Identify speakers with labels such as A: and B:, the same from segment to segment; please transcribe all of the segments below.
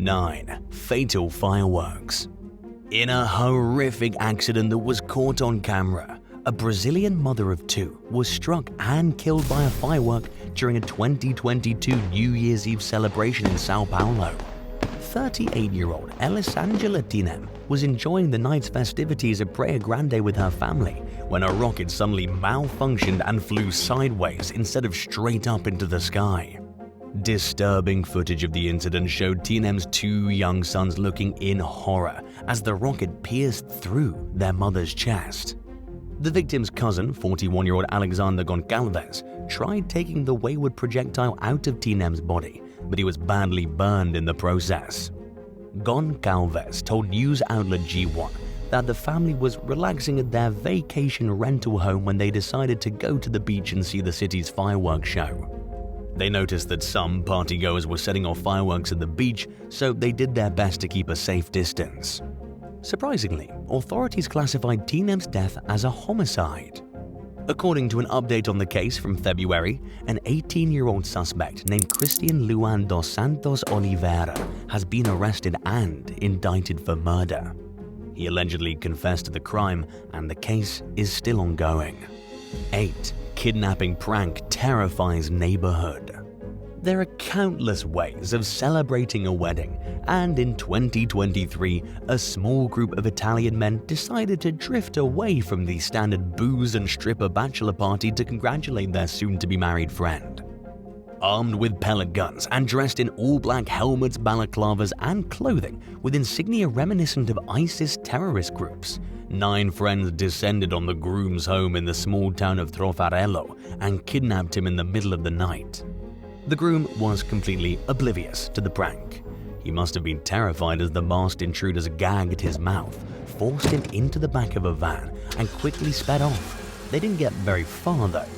A: 9. Fatal fireworks. In a horrific accident that was caught on camera, a Brazilian mother of 2 was struck and killed by a firework during a 2022 New Year's Eve celebration in Sao Paulo. 38-year-old Elisangela Tinem was enjoying the night's festivities at Praia Grande with her family when a rocket suddenly malfunctioned and flew sideways instead of straight up into the sky. Disturbing footage of the incident showed Tinem's 2 young sons looking in horror as the rocket pierced through their mother's chest. The victim's cousin, 41-year-old Alexander Goncalves, tried taking the wayward projectile out of Tinem's body, but he was badly burned in the process. Goncalves told news outlet G1 that the family was relaxing at their vacation rental home when they decided to go to the beach and see the city's fireworks show. They noticed that some partygoers were setting off fireworks at the beach, so they did their best to keep a safe distance. Surprisingly, authorities classified Tinem's death as a homicide. According to an update on the case from February, an 18-year-old suspect named Christian Luan dos Santos Oliveira has been arrested and indicted for murder. He allegedly confessed to the crime, and the case is still ongoing. 8. Kidnapping prank terrifies neighborhood. There are countless ways of celebrating a wedding, and in 2023, a small group of Italian men decided to drift away from the standard booze and stripper bachelor party to congratulate their soon-to-be married friend. Armed with pellet guns and dressed in all-black helmets, balaclavas, and clothing with insignia reminiscent of ISIS terrorist groups, 9 friends descended on the groom's home in the small town of Trofarello and kidnapped him in the middle of the night. The groom was completely oblivious to the prank. He must have been terrified as the masked intruders gagged his mouth, forced him into the back of a van, and quickly sped off. They didn't get very far though.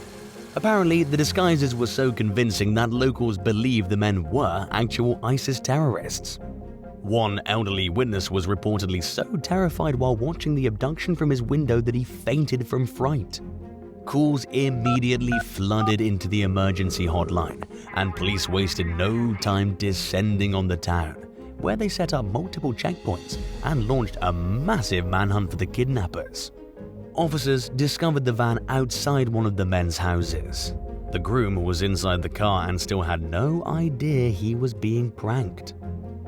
A: Apparently, the disguises were so convincing that locals believed the men were actual ISIS terrorists. One elderly witness was reportedly so terrified while watching the abduction from his window that he fainted from fright. Calls immediately flooded into the emergency hotline, and police wasted no time descending on the town, where they set up multiple checkpoints and launched a massive manhunt for the kidnappers. Officers discovered the van outside one of the men's houses. The groom was inside the car and still had no idea he was being pranked.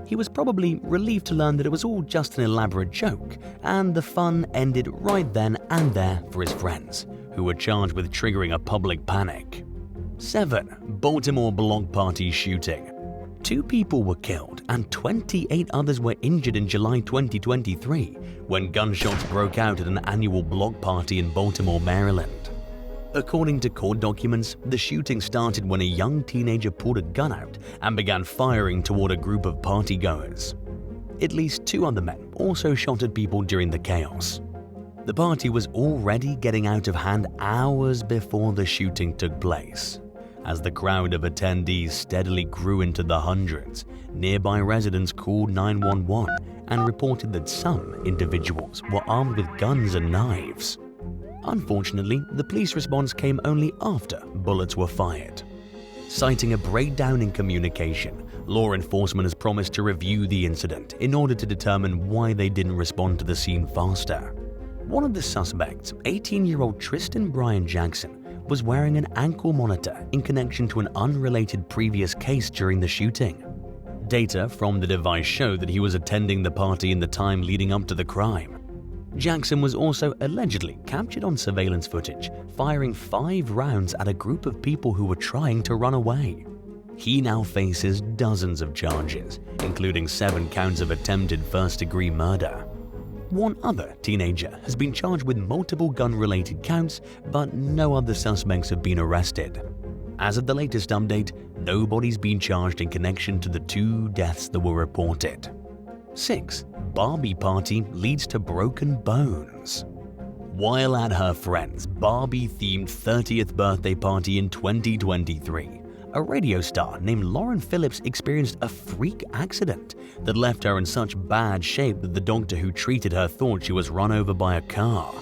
A: He was probably relieved to learn that it was all just an elaborate joke, and the fun ended right then and there for his friends, who were charged with triggering a public panic. 7. Baltimore block party shooting. 2 people were killed and 28 others were injured in July 2023 when gunshots broke out at an annual block party in Baltimore, Maryland. According to court documents, the shooting started when a young teenager pulled a gun out and began firing toward a group of partygoers. At least 2 other men also shot at people during the chaos. The party was already getting out of hand hours before the shooting took place. As the crowd of attendees steadily grew into the hundreds, nearby residents called 911 and reported that some individuals were armed with guns and knives. Unfortunately, the police response came only after bullets were fired. Citing a breakdown in communication, law enforcement has promised to review the incident in order to determine why they didn't respond to the scene faster. One of the suspects, 18-year-old Tristan Brian Jackson, was wearing an ankle monitor in connection to an unrelated previous case during the shooting. Data from the device showed that he was attending the party in the time leading up to the crime. Jackson was also allegedly captured on surveillance footage, firing 5 rounds at a group of people who were trying to run away. He now faces dozens of charges, including 7 counts of attempted first-degree murder. One other teenager has been charged with multiple gun-related counts, but no other suspects have been arrested. As of the latest update, nobody's been charged in connection to the 2 deaths that were reported. 6. Barbie party leads to broken bones. While at her friend's Barbie-themed 30th birthday party in 2023, a radio star named Lauren Phillips experienced a freak accident that left her in such bad shape that the doctor who treated her thought she was run over by a car.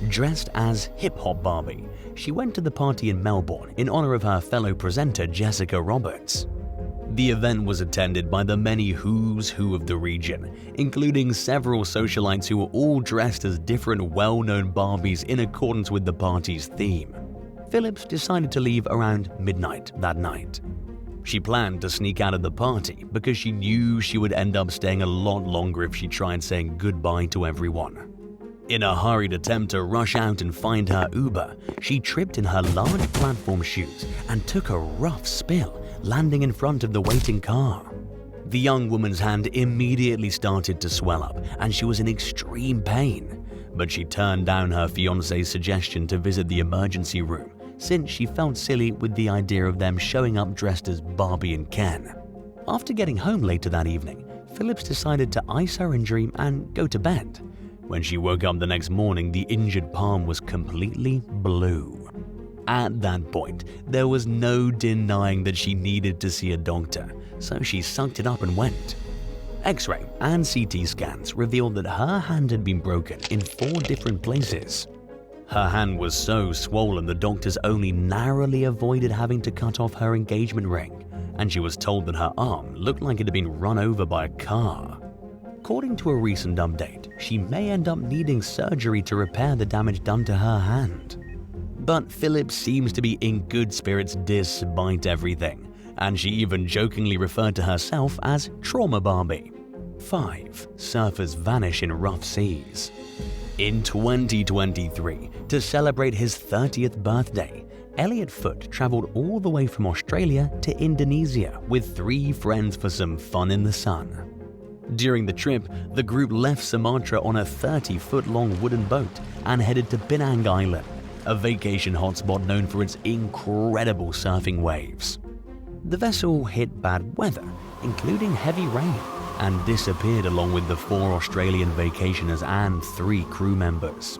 A: Dressed as hip-hop Barbie, she went to the party in Melbourne in honor of her fellow presenter Jessica Roberts. The event was attended by the many who's who of the region, including several socialites who were all dressed as different well-known Barbies in accordance with the party's theme. Phillips decided to leave around midnight that night. She planned to sneak out of the party because she knew she would end up staying a lot longer if she tried saying goodbye to everyone. In a hurried attempt to rush out and find her Uber, she tripped in her large platform shoes and took a rough spill, landing in front of the waiting car. The young woman's hand immediately started to swell up and she was in extreme pain, but she turned down her fiancé's suggestion to visit the emergency room since she felt silly with the idea of them showing up dressed as Barbie and Ken. After getting home later that evening, Phillips decided to ice her injury and go to bed. When she woke up the next morning, the injured palm was completely blue. At that point, there was no denying that she needed to see a doctor, so she sucked it up and went. X-ray and CT scans revealed that her hand had been broken in 4 different places. Her hand was so swollen the doctors only narrowly avoided having to cut off her engagement ring, and she was told that her arm looked like it had been run over by a car. According to a recent update, she may end up needing surgery to repair the damage done to her hand. But Phillips seems to be in good spirits despite everything, and she even jokingly referred to herself as Trauma Barbie. 5. Surfers vanish in rough seas. In 2023, to celebrate his 30th birthday, Elliot Foote traveled all the way from Australia to Indonesia with 3 friends for some fun in the sun. During the trip, the group left Sumatra on a 30-foot-long wooden boat and headed to Penang Island, a vacation hotspot known for its incredible surfing waves. The vessel hit bad weather, including heavy rain, and disappeared along with the 4 Australian vacationers and 3 crew members.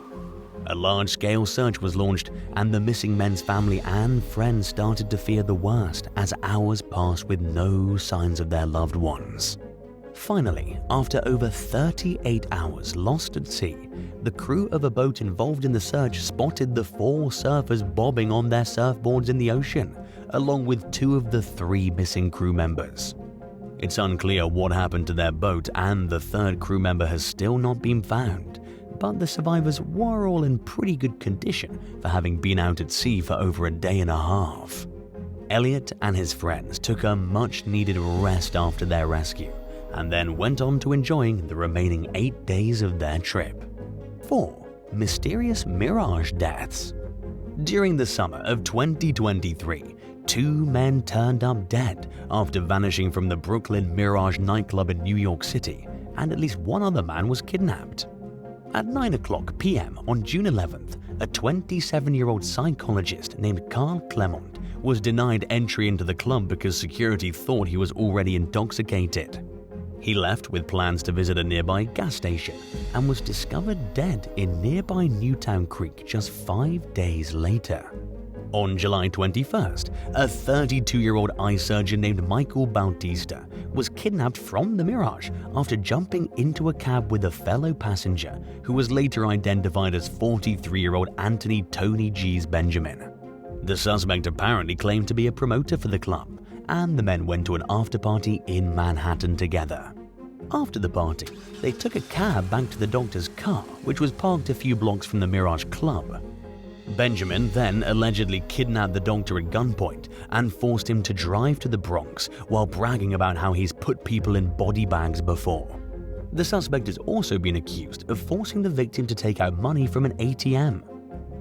A: A large-scale search was launched, and the missing men's family and friends started to fear the worst as hours passed with no signs of their loved ones. Finally, after over 38 hours lost at sea, the crew of a boat involved in the search spotted the 4 surfers bobbing on their surfboards in the ocean, along with 2 of the 3 missing crew members. It's unclear what happened to their boat, and the 3rd crew member has still not been found, but the survivors were all in pretty good condition for having been out at sea for over a day and a half. Elliot and his friends took a much-needed rest after their rescue, and then went on to enjoying the remaining 8 days of their trip. 4. Mysterious Mirage deaths. During the summer of 2023, 2 men turned up dead after vanishing from the Brooklyn Mirage nightclub in New York City, and at least 1 other man was kidnapped. At 9:00 p.m. on June 11th, a 27-year-old psychologist named Carl Clement was denied entry into the club because security thought he was already intoxicated. He left with plans to visit a nearby gas station and was discovered dead in nearby Newtown Creek just 5 days later. On July 21st, a 32-year-old eye surgeon named Michael Bautista was kidnapped from the Mirage after jumping into a cab with a fellow passenger who was later identified as 43-year-old Anthony Tony G's Benjamin. The suspect apparently claimed to be a promoter for the club, and the men went to an after-party in Manhattan together. After the party, they took a cab back to the doctor's car, which was parked a few blocks from the Mirage Club. Benjamin then allegedly kidnapped the doctor at gunpoint and forced him to drive to the Bronx while bragging about how he's put people in body bags before. The suspect has also been accused of forcing the victim to take out money from an ATM.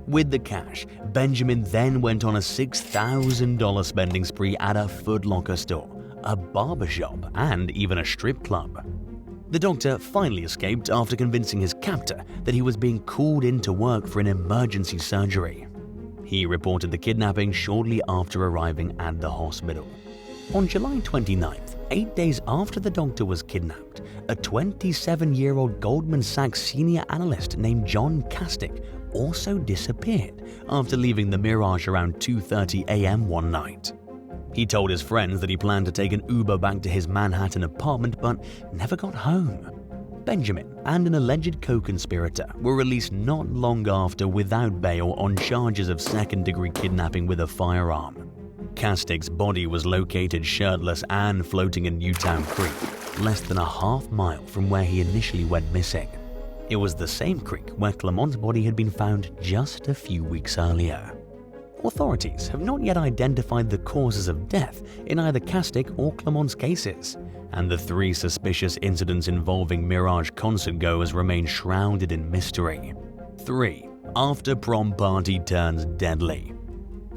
A: With the cash, Benjamin then went on a $6,000 spending spree at a Foot Locker store, a barbershop, and even a strip club. The doctor finally escaped after convincing his captor that he was being called in to work for an emergency surgery. He reported the kidnapping shortly after arriving at the hospital. On July 29th, 8 days after the doctor was kidnapped, a 27-year-old Goldman Sachs senior analyst named John Castick also disappeared after leaving the Mirage around 2:30 a.m. one night. He told his friends that he planned to take an Uber back to his Manhattan apartment but never got home. Benjamin and an alleged co-conspirator were released not long after without bail on charges of second-degree kidnapping with a firearm. Castig's body was located shirtless and floating in Newtown Creek, less than a half-mile from where he initially went missing. It was the same creek where Clement's body had been found just a few weeks earlier. Authorities have not yet identified the causes of death in either Castig or Clement's cases, and the 3 suspicious incidents involving Mirage concert-goers remain shrouded in mystery. 3. After-prom party turns deadly.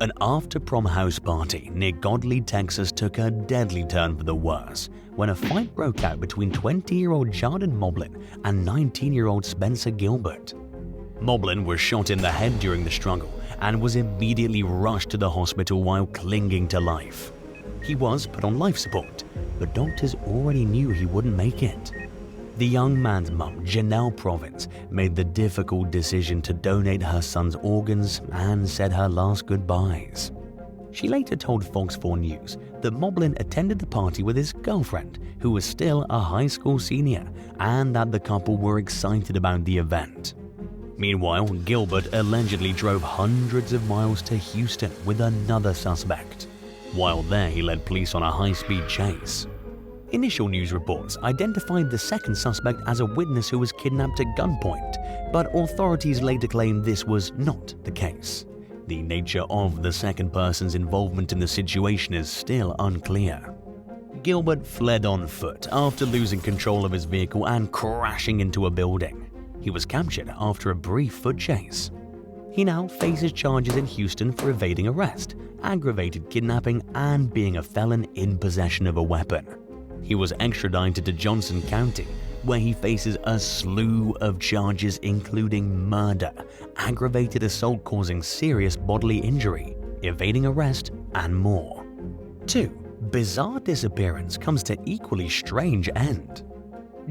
A: An after-prom house party near Godley, Texas took a deadly turn for the worse when a fight broke out between 20-year-old Jardin Moblin and 19-year-old Spencer Gilbert. Moblin was shot in the head during the struggle and was immediately rushed to the hospital while clinging to life. He was put on life support, but doctors already knew he wouldn't make it. The young man's mum, Janelle Province, made the difficult decision to donate her son's organs and said her last goodbyes. She later told Fox 4 News that Moblin attended the party with his girlfriend, who was still a high school senior, and that the couple were excited about the event. Meanwhile, Gilbert allegedly drove hundreds of miles to Houston with another suspect. While there, he led police on a high-speed chase. Initial news reports identified the second suspect as a witness who was kidnapped at gunpoint, but authorities later claimed this was not the case. The nature of the second person's involvement in the situation is still unclear. Gilbert fled on foot after losing control of his vehicle and crashing into a building. He was captured after a brief foot chase. He now faces charges in Houston for evading arrest, aggravated kidnapping, and being a felon in possession of a weapon. He was extradited to Johnson County, where he faces a slew of charges including murder, aggravated assault causing serious bodily injury, evading arrest, and more. 2. Bizarre disappearance comes to equally strange end.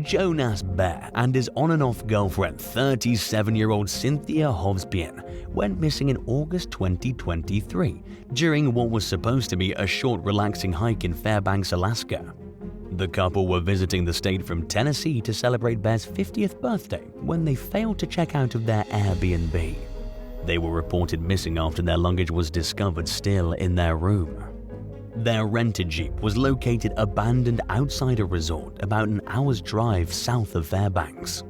A: Jonas Bear and his on and off girlfriend, 37-year-old Cynthia Hovspian, went missing in August 2023 during what was supposed to be a short relaxing hike in Fairbanks, Alaska. The couple were visiting the state from Tennessee to celebrate Bear's 50th birthday when they failed to check out of their Airbnb. They were reported missing after their luggage was discovered still in their room. Their rented Jeep was located abandoned outside a resort about an hour's drive south of Fairbanks.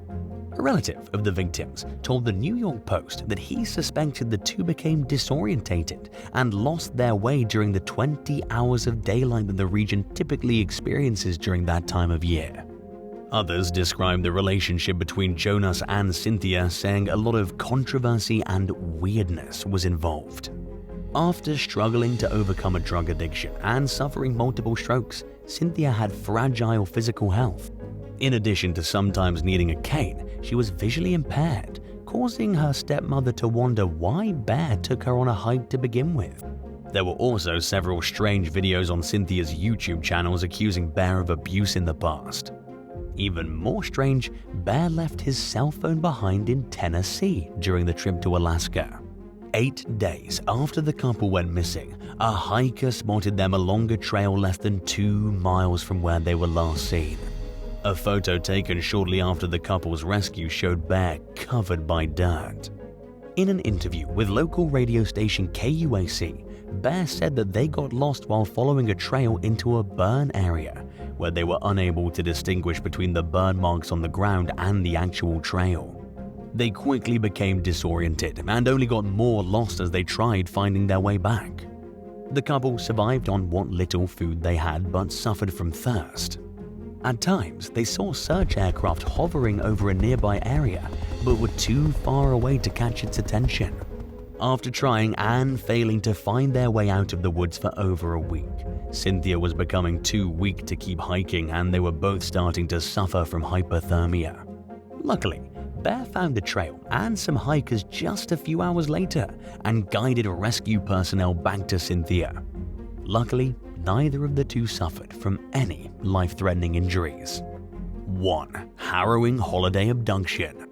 A: A relative of the victims told the New York Post that he suspected the two became disorientated and lost their way during the 20 hours of daylight that the region typically experiences during that time of year. Others described the relationship between Jonas and Cynthia, saying a lot of controversy and weirdness was involved. After struggling to overcome a drug addiction and suffering multiple strokes, Cynthia had fragile physical health. In addition to sometimes needing a cane, she was visually impaired, causing her stepmother to wonder why Bear took her on a hike to begin with. There were also several strange videos on Cynthia's YouTube channels accusing Bear of abuse in the past. Even more strange, Bear left his cell phone behind in Tennessee during the trip to Alaska. 8 days after the couple went missing, a hiker spotted them along a trail less than 2 miles from where they were last seen. A photo taken shortly after the couple's rescue showed Bear covered by dirt. In an interview with local radio station KUAC, Bear said that they got lost while following a trail into a burn area, where they were unable to distinguish between the burn marks on the ground and the actual trail. They quickly became disoriented and only got more lost as they tried finding their way back. The couple survived on what little food they had but suffered from thirst. At times, they saw search aircraft hovering over a nearby area but were too far away to catch its attention. After trying and failing to find their way out of the woods for over a week, Cynthia was becoming too weak to keep hiking and they were both starting to suffer from hypothermia. Luckily, Bear found the trail and some hikers just a few hours later and guided rescue personnel back to Cynthia. Luckily, neither of the two suffered from any life-threatening injuries. 1. Harrowing holiday abduction.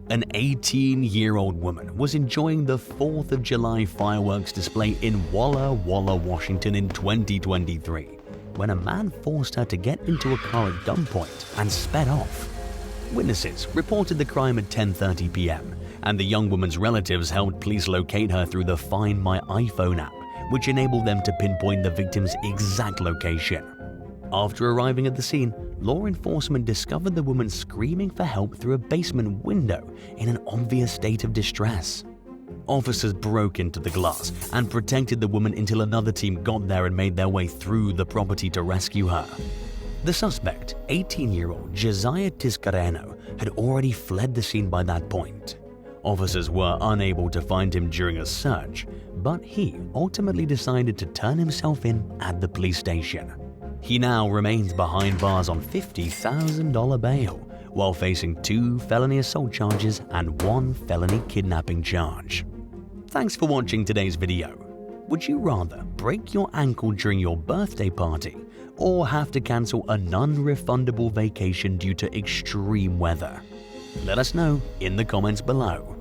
A: An 18-year-old woman was enjoying the 4th of July fireworks display in Walla Walla, Washington in 2023 when a man forced her to get into a car at gunpoint and sped off. Witnesses reported the crime at 10:30 p.m., and the young woman's relatives helped police locate her through the Find My iPhone app, which enabled them to pinpoint the victim's exact location. After arriving at the scene, law enforcement discovered the woman screaming for help through a basement window in an obvious state of distress. Officers broke into the glass and protected the woman until another team got there and made their way through the property to rescue her. The suspect, 18-year-old Josiah Tiscareno, had already fled the scene by that point. Officers were unable to find him during a search, but he ultimately decided to turn himself in at the police station. He now remains behind bars on $50,000 bail, while facing 2 felony assault charges and 1 felony kidnapping charge. Thanks for watching today's video. Would you rather break your ankle during your birthday party or have to cancel a non-refundable vacation due to extreme weather? Let us know in the comments below.